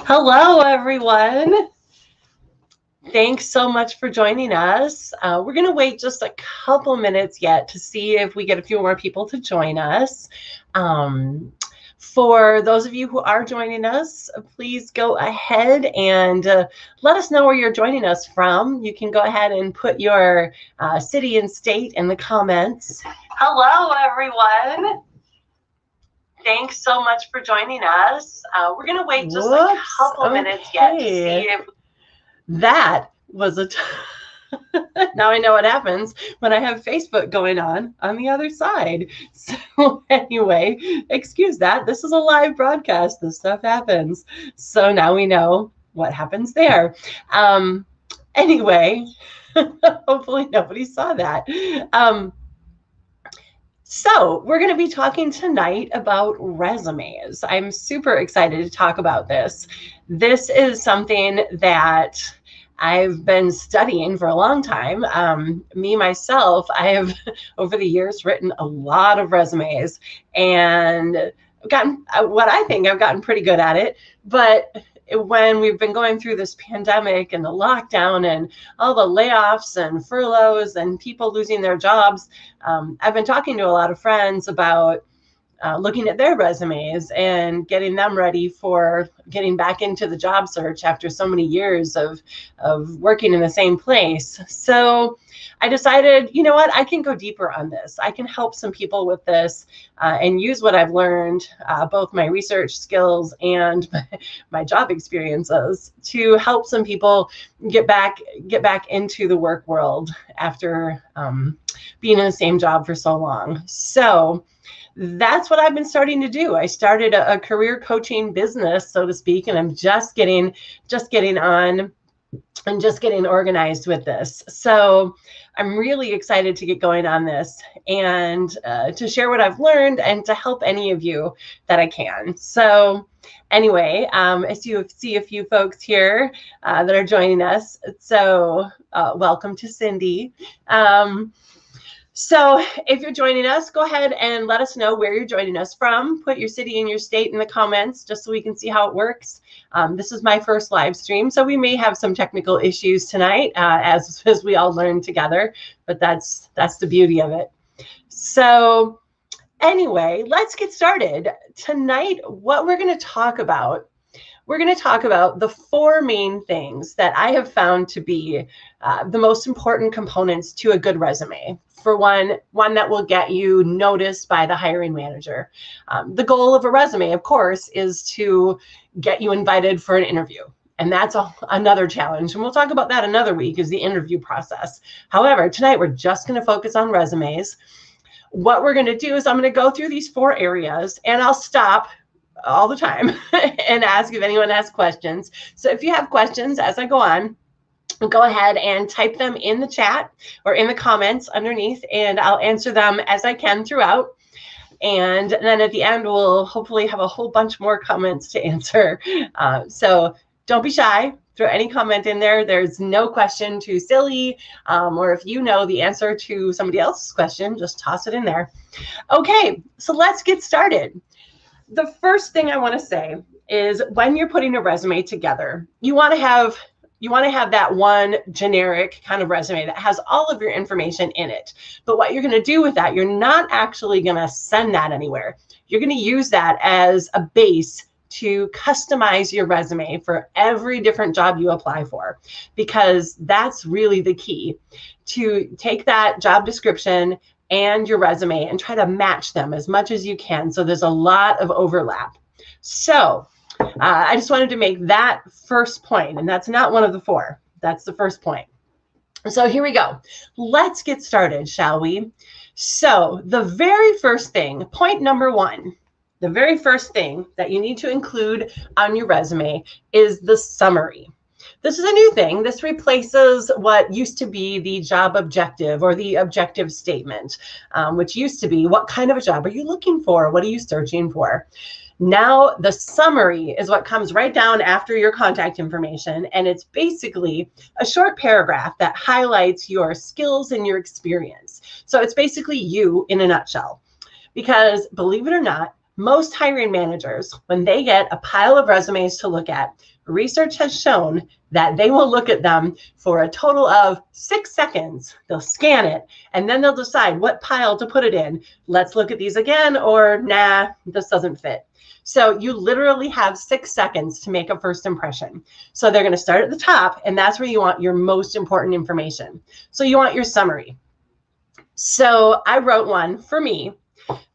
Hello, everyone. Thanks so much for joining us. We're going to wait just a couple minutes yet to see if we get a few more people to join us. For those of you who are joining us, please go ahead and let us know where you're joining us from. You can go ahead and put your city and state in the comments. Hello, everyone. Thanks so much for joining us. We're going to wait just a couple minutes yet to see if that was a... Now I know what happens when I have Facebook going on the other side. So anyway, excuse that. This is a live broadcast. This stuff happens. So now we know what happens there. Anyway, hopefully nobody saw that. So we're going to be talking tonight about resumes. I'm super excited to talk about this. This is something that I've been studying for a long time. Myself, I have over the years written a lot of resumes and gotten what I think I've gotten pretty good at it. But when we've been going through this pandemic and the lockdown and all the layoffs and furloughs and people losing their jobs, I've been talking to a lot of friends about looking at their resumes and getting them ready for getting back into the job search after so many years of working in the same place. So I decided, you know what, I can go deeper on this. I can help some people with this and use what I've learned, both my research skills and my job experiences, to help some people get back into the work world after being in the same job for so long. So that's what I've been starting to do. I started a career coaching business, so to speak, and I'm just getting on and just getting organized with this. So I'm really excited to get going on this and to share what I've learned and to help any of you that I can. So anyway, as you see a few folks here that are joining us. So welcome to Cindy. So if you're joining us, go ahead and let us know where you're joining us from. Put your city and your state in the comments just so we can see how it works. This is my first live stream, so we may have some technical issues tonight as we all learn together, but that's the beauty of it. So anyway, let's get started. Tonight, what we're going to talk about, the four main things that I have found to be the most important components to a good resume. For one that will get you noticed by the hiring manager. The goal of a resume, of course, is to get you invited for an interview. And that's another challenge. And we'll talk about that another week, is the interview process. However, tonight we're just going to focus on resumes. What we're going to do is I'm going to go through these four areas, and I'll stop all the time and ask if anyone has questions. So if you have questions as I go on, go ahead and type them in the chat or in the comments underneath, and I'll answer them as I can throughout. And then at the end, we'll hopefully have a whole bunch more comments to answer. So don't be shy. Throw any comment in there. There's no question too silly, or if you know the answer to somebody else's question, just toss it in there. Okay, so let's get started. The first thing I want to say is, when you're putting a resume together, you want to have that one generic kind of resume that has all of your information in it. But what you're going to do with that, you're not actually going to send that anywhere. You're going to use that as a base to customize your resume for every different job you apply for, because that's really the key, to take that job description and your resume and try to match them as much as you can, so there's a lot of overlap. So I just wanted to make that first point, and that's not one of the four. That's the first point. So here we go. Let's get started, shall we? So the very first thing, point number one, the very first thing that you need to include on your resume is the summary. This is a new thing. This replaces what used to be the job objective or the objective statement, which used to be, what kind of a job are you looking for? What are you searching for? Now the summary is what comes right down after your contact information, and it's basically a short paragraph that highlights your skills and your experience. So it's basically you in a nutshell. Because believe it or not, most hiring managers, when they get a pile of resumes to look at, research has shown that they will look at them for a total of 6 seconds. They'll scan it, and then they'll decide what pile to put it in. Let's look at these again, or nah, this doesn't fit. So you literally have 6 seconds to make a first impression. So they're going to start at the top, and that's where you want your most important information. So you want your summary. So I wrote one for me,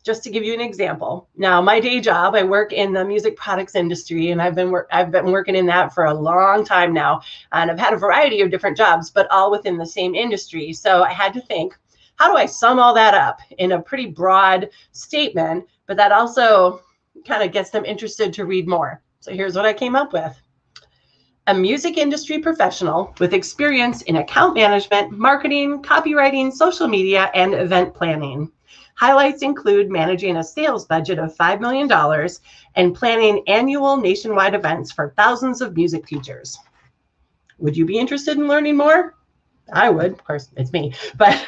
just to give you an example. Now, my day job, I work in the music products industry, and I've been working in that for a long time now, and I've had a variety of different jobs, but all within the same industry. So I had to think, how do I sum all that up in a pretty broad statement, but that also kind of gets them interested to read more? So here's what I came up with. A music industry professional with experience in account management, marketing, copywriting, social media, and event planning. Highlights include managing a sales budget of $5 million and planning annual nationwide events for thousands of music teachers. Would you be interested in learning more? I would, of course, it's me. But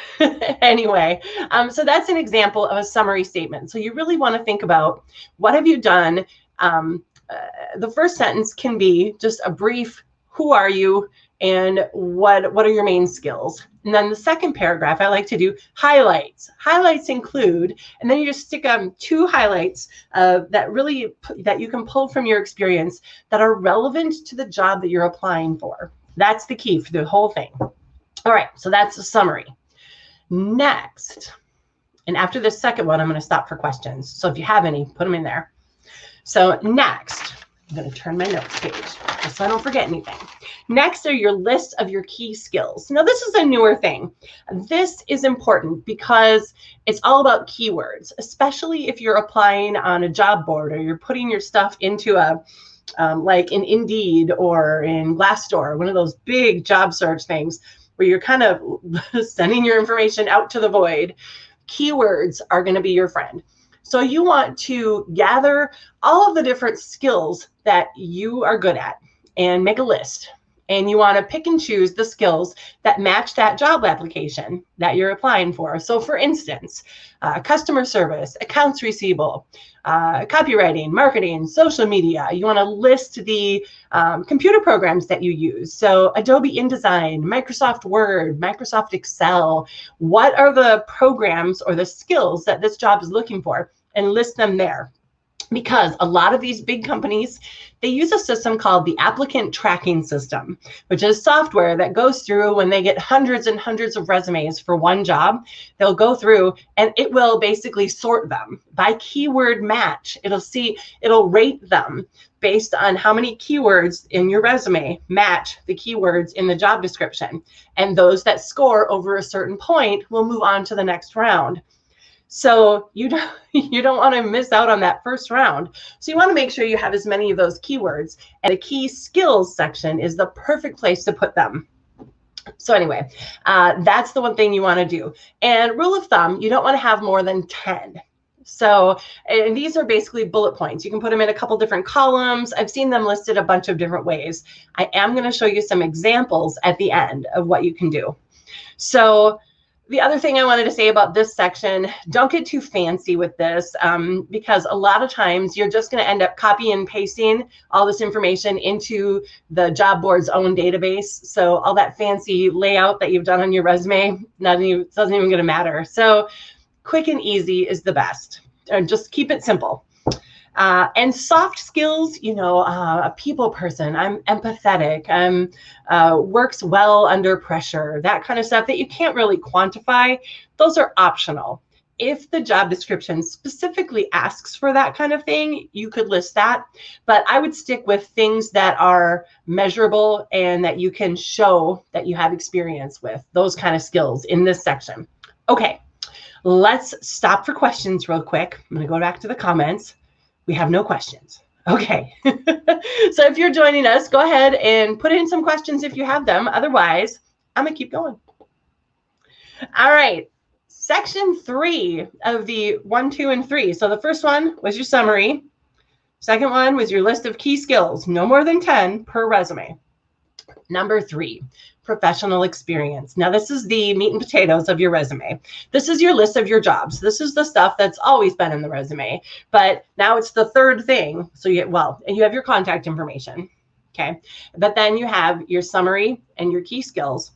anyway, so that's an example of a summary statement. So you really want to think about, what have you done? The first sentence can be just a brief, who are you, and what are your main skills? And then the second paragraph, I like to do highlights. Highlights include, and then you just stick 2 highlights that you can pull from your experience that are relevant to the job that you're applying for. That's the key for the whole thing. All right, so that's a summary. Next, and after this second one, I'm going to stop for questions. So if you have any, put them in there. So next, I'm going to turn my notes page just so I don't forget anything. Next are your list of your key skills. Now, this is a newer thing. This is important because it's all about keywords, especially if you're applying on a job board or you're putting your stuff into like in Indeed or in Glassdoor, one of those big job search things where you're kind of sending your information out to the void. Keywords are going to be your friend. So you want to gather all of the different skills that you are good at and make a list. And you want to pick and choose the skills that match that job application that you're applying for. So for instance, customer service, accounts receivable, copywriting, marketing, social media. You want to list the computer programs that you use. So Adobe InDesign, Microsoft Word, Microsoft Excel. What are the programs or the skills that this job is looking for? And list them there. Because a lot of these big companies, they use a system called the applicant tracking system, which is software that goes through when they get hundreds and hundreds of resumes for one job. They'll go through and it will basically sort them by keyword match. It'll rate them based on how many keywords in your resume match the keywords in the job description. And those that score over a certain point will move on to the next round. So you don't want to miss out on that first round. So you want to make sure you have as many of those keywords, and a key skills section is the perfect place to put them. So anyway, that's the one thing you want to do. And rule of thumb, you don't want to have more than 10. So, and these are basically bullet points. You can put them in a couple different columns. I've seen them listed a bunch of different ways. I am going to show you some examples at the end of what you can do. So the other thing I wanted to say about this section, don't get too fancy with this because a lot of times you're just going to end up copying and pasting all this information into the job board's own database. So all that fancy layout that you've done on your resume, doesn't even going to matter. So quick and easy is the best. Just keep it simple. And soft skills, a people person, I'm empathetic, works well under pressure, that kind of stuff that you can't really quantify. Those are optional. If the job description specifically asks for that kind of thing, you could list that. But I would stick with things that are measurable and that you can show that you have experience with, those kind of skills in this section. Okay, let's stop for questions real quick. I'm going to go back to the comments. We have no questions. Okay. So if you're joining us, go ahead and put in some questions if you have them. Otherwise, I'm going to keep going. All right. Section 3 of the 1, 2, and 3. So the first one was your summary. Second one was your list of key skills, no more than 10 per resume. Number 3, professional experience. Now, this is the meat and potatoes of your resume. This is your list of your jobs. This is the stuff that's always been in the resume, but now it's the third thing. So you have your contact information. Okay. But then you have your summary and your key skills.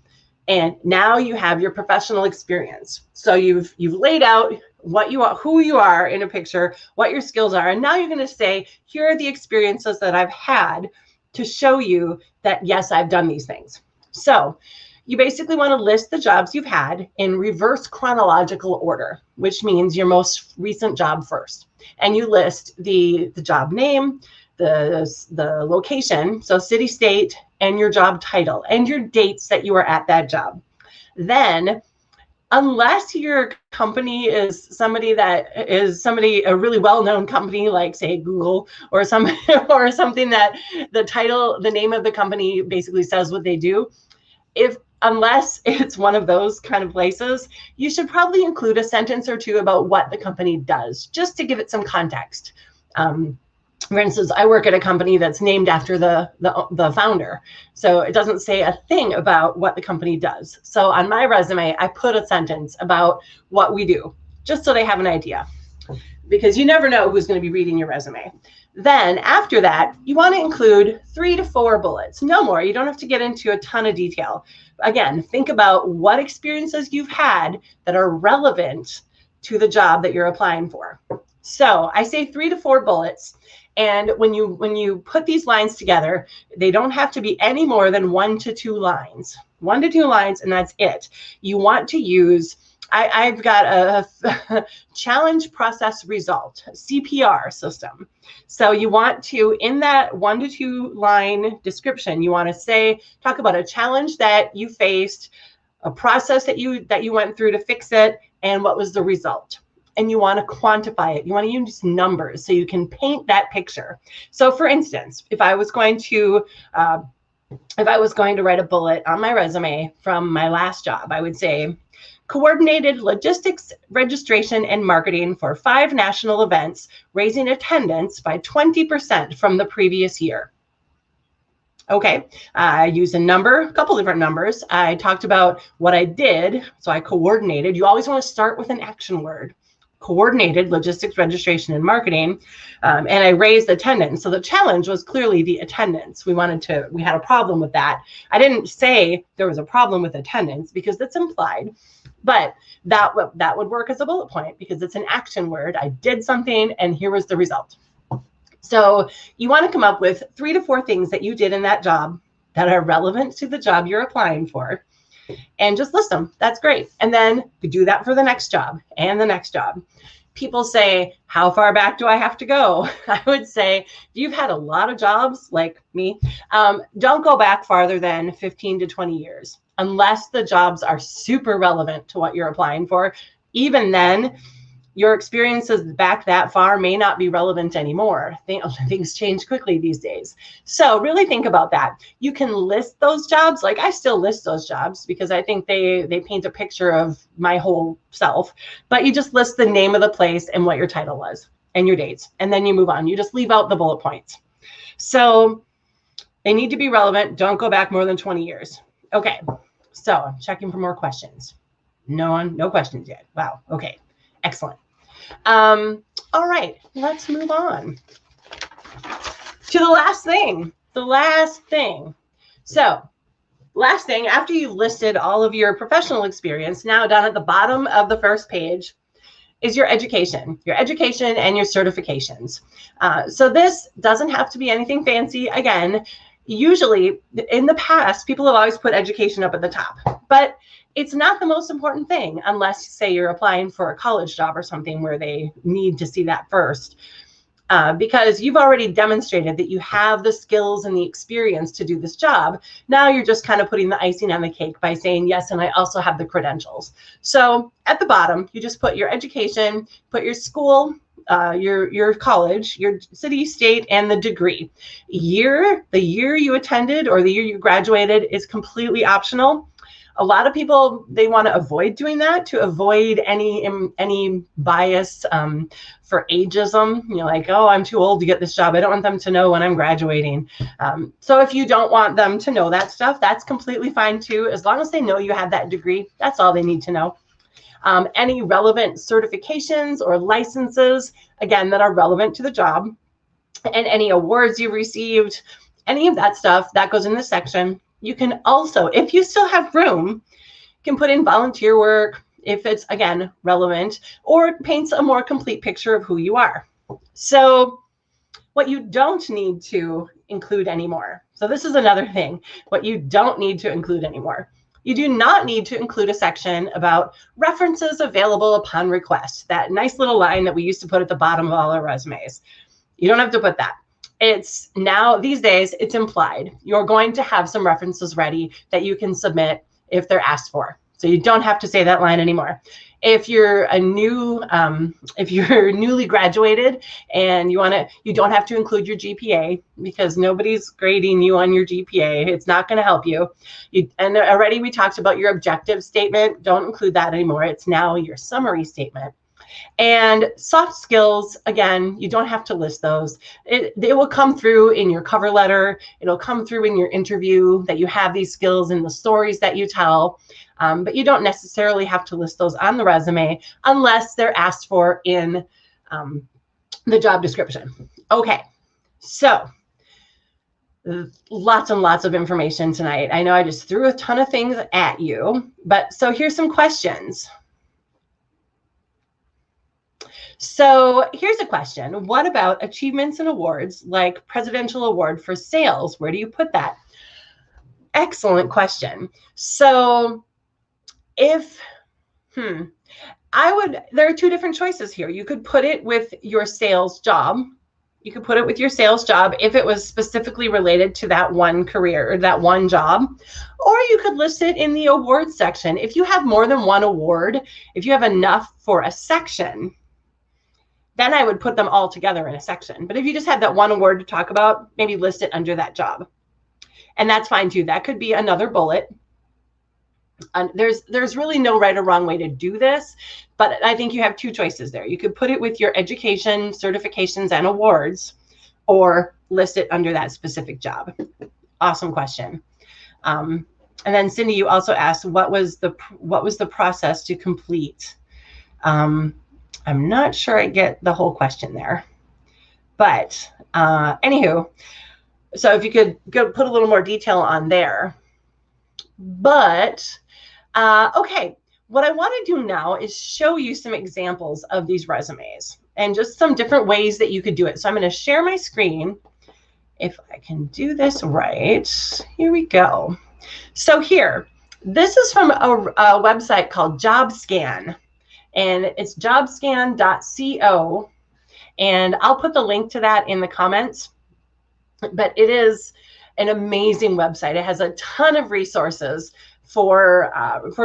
And now you have your professional experience. So you've laid out what you are, who you are in a picture, what your skills are. And now you're going to say, here are the experiences that I've had to show you that, yes, I've done these things. So you basically want to list the jobs you've had in reverse chronological order, which means your most recent job first. And you list the job name, the location, so city, state, and your job title and your dates that you were at that job. Then, unless your company is a really well-known company, like say Google or something that the name of the company basically says what they do, unless it's one of those kind of places, you should probably include a sentence or two about what the company does, just to give it some context. For instance, I work at a company that's named after the founder. So it doesn't say a thing about what the company does. So on my resume, I put a sentence about what we do, just so they have an idea, because you never know who's going to be reading your resume. Then after that, you want to include 3 to 4 bullets, no more. You don't have to get into a ton of detail. Again, think about what experiences you've had that are relevant to the job that you're applying for. So I say 3 to 4 bullets. And when you put these lines together, they don't have to be any more than 1 to 2 lines. 1 to 2 lines, and that's it. You want to use, I've got a challenge process result, CPR system. So you want to, in that 1 to 2 line description, you want to talk about a challenge that you faced, a process that you went through to fix it, and what was the result. And you want to quantify it. You want to use numbers so you can paint that picture. So for instance, if I was going to write a bullet on my resume from my last job, I would say, coordinated logistics, registration, and marketing for 5 national events, raising attendance by 20% from the previous year. Okay, I used a couple different numbers. I talked about what I did. So I coordinated. You always want to start with an action word. Coordinated logistics, registration, and marketing, and I raised attendance. So the challenge was clearly the attendance. We had a problem with that. I didn't say there was a problem with attendance because that's implied, but that would work as a bullet point because it's an action word. I did something, and here was the result. So you want to come up with 3 to 4 things that you did in that job that are relevant to the job you're applying for, and just list them. That's great. And then do that for the next job and the next job. People say, how far back do I have to go? I would say, if you've had a lot of jobs like me, don't go back farther than 15 to 20 years, unless the jobs are super relevant to what you're applying for. Even then, your experiences back that far may not be relevant anymore. Things change quickly these days. So really think about that. You can list those jobs. Like I still list those jobs because I think they paint a picture of my whole self. But you just list the name of the place and what your title was and your dates. And then you move on. You just leave out the bullet points. So they need to be relevant. Don't go back more than 20 years. Okay. So I'm checking for more questions. No questions yet. Wow. Okay. Excellent. All right, let's move on to the last thing. So last thing, after you've listed all of your professional experience, now down at the bottom of the first page is your education and your certifications. So this doesn't have to be anything fancy. Again, usually in the past, people have always put education up at the top, but it's not the most important thing unless, say, you're applying for a college job or something where they need to see that first, because you've already demonstrated that you have the skills and the experience to do this job. Now you're just kind of putting the icing on the cake by saying, yes, and I also have the credentials. So at the bottom, you just put your education, put your school, your college, your city, state, and the degree. The year you attended or the year you graduated is completely optional. A lot of people, they want to avoid doing that to avoid any bias for ageism. You know, like, oh, I'm too old to get this job. I don't want them to know when I'm graduating. So if you don't want them to know that stuff, that's completely fine too. As long as they know you have that degree, that's all they need to know. Any relevant certifications or licenses, again, that are relevant to the job, and any awards you received, Any of that stuff that goes in this section. You can also, if you still have room, can put in volunteer work if it's, again, relevant, or it paints a more complete picture of who you are. So what you don't need to include anymore. So this is another thing, what you don't need to include anymore. You do not need to include a section about references available upon request, that nice little line that we used to put at the bottom of all our resumes. You don't have to put that. It's now, these days, it's implied. You're going to have some references ready that you can submit if they're asked for. So you don't have to say that line anymore. If you're a new, if you're newly graduated and you don't have to include your GPA, because nobody's grading you on your GPA. It's not going to help you. And already we talked about your objective statement. Don't include that anymore. It's now your summary statement. And soft skills, again, you don't have to list those. It will come through in your cover letter. It'll come through in your interview that you have these skills in the stories that you tell. But you don't necessarily have to list those on the resume unless they're asked for in the job description. Okay, so lots and lots of information tonight. I know I just threw a ton of things at you, but so here's some questions. So here's a question. What about achievements and awards like Presidential Award for Sales? Where do you put that? Excellent question. So if, there are two different choices here. You could put it with your sales job. You could put it with your sales job if it was specifically related to that one career or that one job, or you could list it in the awards section. If you have more than one award, if you have enough for a section, then I would put them all together in a section. But if you just have that one award to talk about, maybe list it under that job. And that's fine too. That could be another bullet. And there's really no right or wrong way to do this, but I think you have two choices there. You could put it with your education, certifications, and awards, or list it under that specific job. Awesome question. And then Cindy, you also asked, what was the process to complete? I'm not sure I get the whole question there, but anywho, so if you could go put a little more detail on there. But okay, what I want to do now is show you some examples of these resumes and just some different ways that you could do it. So I'm going to share my screen. If I can do this right, here we go. So here, this is from a website called JobScan, and it's jobscan.co, and I'll put the link to that in the comments. But it is an amazing website. It has a ton of resources for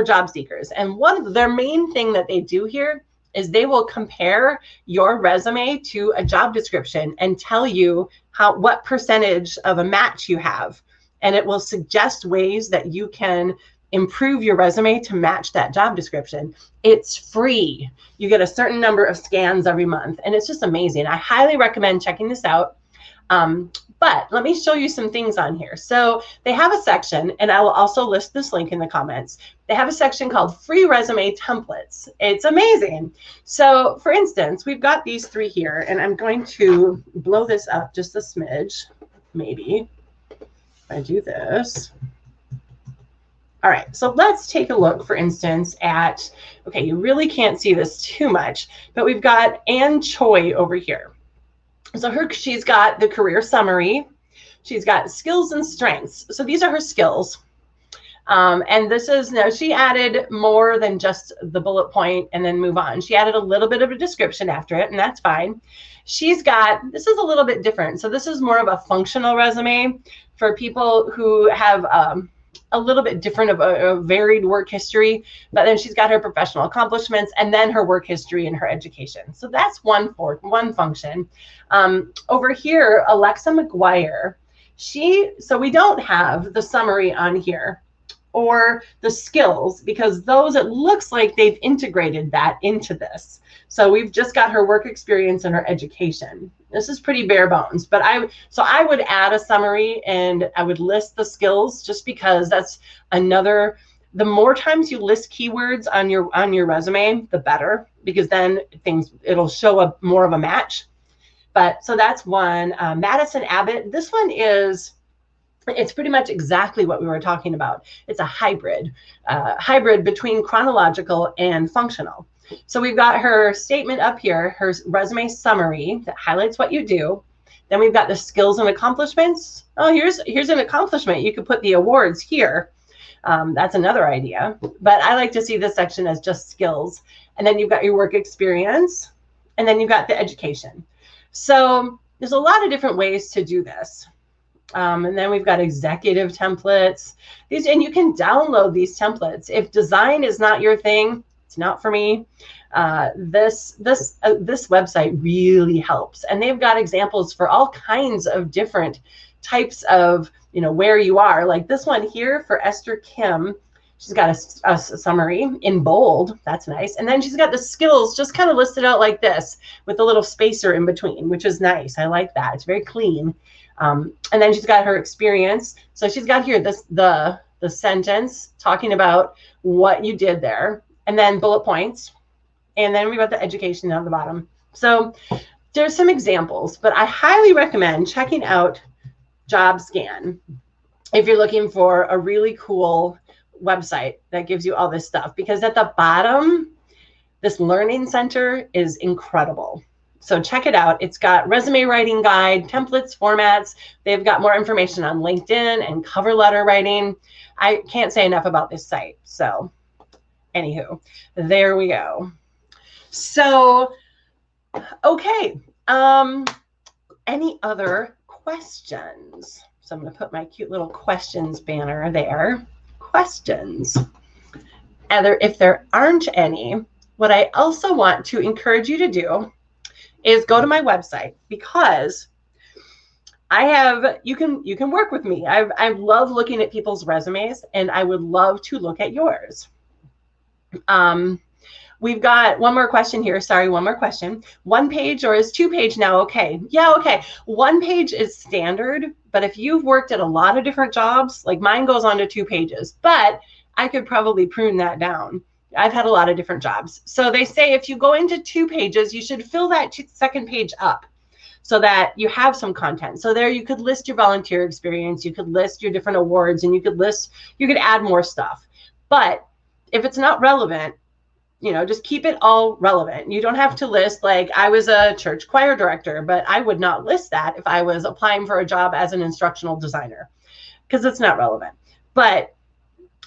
job seekers. And one of their main thing that they do here is they will compare your resume to a job description and tell you what percentage of a match you have. And it will suggest ways that you can improve your resume to match that job description. It's free. You get a certain number of scans every month, and it's just amazing. I highly recommend checking this out. But let me show you some things on here. So they have a section, and I will also list this link in the comments. They have a section called Free Resume Templates. It's amazing. So for instance, we've got these three here, and I'm going to blow this up just a smidge, maybe. If I do this. All right, so let's take a look, for instance, at, okay, you really can't see this too much, but we've got Ann Choi over here. So she's got the career summary. She's got skills and strengths. So these are her skills. And this is, now she added more than just the bullet point and then move on. She added a little bit of a description after it, and that's fine. She's got, this is a little bit different. So this is more of a functional resume for people who have a little bit different of a varied work history, but then she's got her professional accomplishments and then her work history and her education. So that's one function. Over here, Alexa McGuire, so we don't have the summary on here or the skills, because those, it looks like they've integrated that into this. So we've just got her work experience and her education. This is pretty bare bones, but I would add a summary and I would list the skills, just because that's another, the more times you list keywords on your resume, the better, because then it'll show more of a match. But so that's one. Madison Abbott, this one is It's pretty much exactly what we were talking about. It's a hybrid between chronological and functional. So we've got her statement up here, her resume summary that highlights what you do. Then we've got the skills and accomplishments. Oh, here's an accomplishment. You could put the awards here. That's another idea. But I like to see this section as just skills. And then you've got your work experience. And then you've got the education. So there's a lot of different ways to do this. And then we've got executive templates. And you can download these templates. If design is not your thing, it's not for me. This website really helps, and they've got examples for all kinds of different types of, where you are. Like this one here for Esther Kim, she's got a summary in bold. That's nice. And then she's got the skills just kind of listed out like this with a little spacer in between, which is nice. I like that. It's very clean. And then she's got her experience. So she's got here the sentence talking about what you did there, and then bullet points. And then we've got the education down at the bottom. So there's some examples, but I highly recommend checking out JobScan if you're looking for a really cool website that gives you all this stuff, because at the bottom, this learning center is incredible. So check it out. It's got resume writing guide, templates, formats. They've got more information on LinkedIn and cover letter writing. I can't say enough about this site. So anywho, there we go. So, okay. Any other questions? So I'm going to put my cute little questions banner there. Questions. If there aren't any, what I also want to encourage you to do is go to my website, because you can work with me. I love looking at people's resumes, and I would love to look at yours. We've got one more question here. Sorry, one more question. 1 page or is 2 page now okay? Yeah, okay. 1 page is standard, but if you've worked at a lot of different jobs, like mine goes on to 2 pages, but I could probably prune that down. I've had a lot of different jobs. So they say if you go into 2 pages, you should fill that second page up so that you have some content. So there you could list your volunteer experience, you could list your different awards, and you could add more stuff. But if it's not relevant, just keep it all relevant. You don't have to list, like, I was a church choir director, but I would not list that if I was applying for a job as an instructional designer, because it's not relevant. But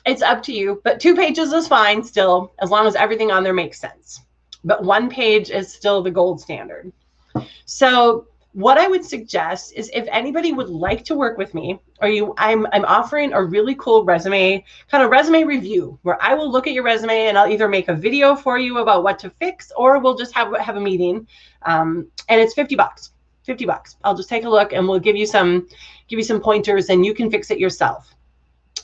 it's up to you. But 2 pages is fine still, as long as everything on there makes sense. But 1 page is still the gold standard. So what I would suggest is, if anybody would like to work with me, or I'm offering a really cool resume review, where I will look at your resume and I'll either make a video for you about what to fix, or we'll just have a meeting. And it's $50. $50. I'll just take a look and we'll give you some pointers, and you can fix it yourself.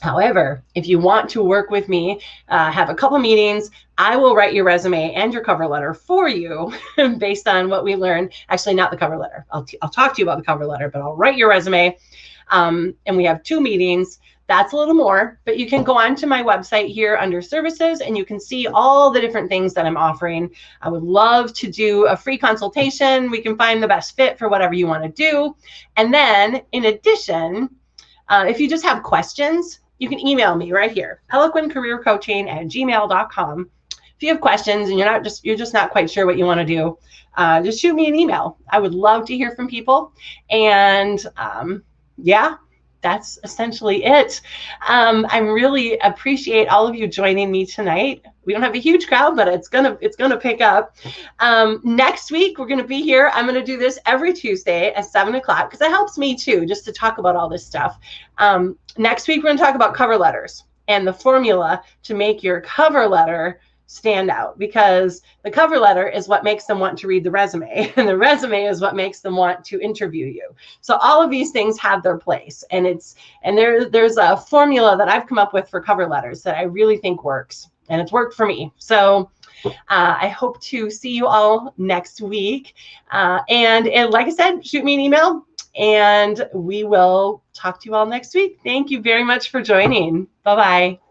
However, if you want to work with me, have a couple meetings, I will write your resume and your cover letter for you based on what we learned. Actually, not the cover letter. I'll talk to you about the cover letter, but I'll write your resume. And we have 2 meetings. That's a little more, but you can go on to my website here under services, and you can see all the different things that I'm offering. I would love to do a free consultation. We can find the best fit for whatever you want to do. And then in addition, if you just have questions, you can email me right here, peloquincareercoaching@gmail.com. If you have questions and you're just not quite sure what you want to do, just shoot me an email. I would love to hear from people. And yeah, that's essentially it. I really appreciate all of you joining me tonight. We don't have a huge crowd, but it's gonna pick up. Next week we're gonna be here. I'm gonna do this every Tuesday at 7 o'clock, because it helps me too, just to talk about all this stuff. Next week we're gonna talk about cover letters and the formula to make your cover letter stand out, because the cover letter is what makes them want to read the resume, and the resume is what makes them want to interview you. So all of these things have their place, and there's a formula that I've come up with for cover letters that I really think works, and it's worked for me. So I hope to see you all next week, and like I said, shoot me an email, and we will talk to you all next week. Thank you very much for joining. Bye-bye.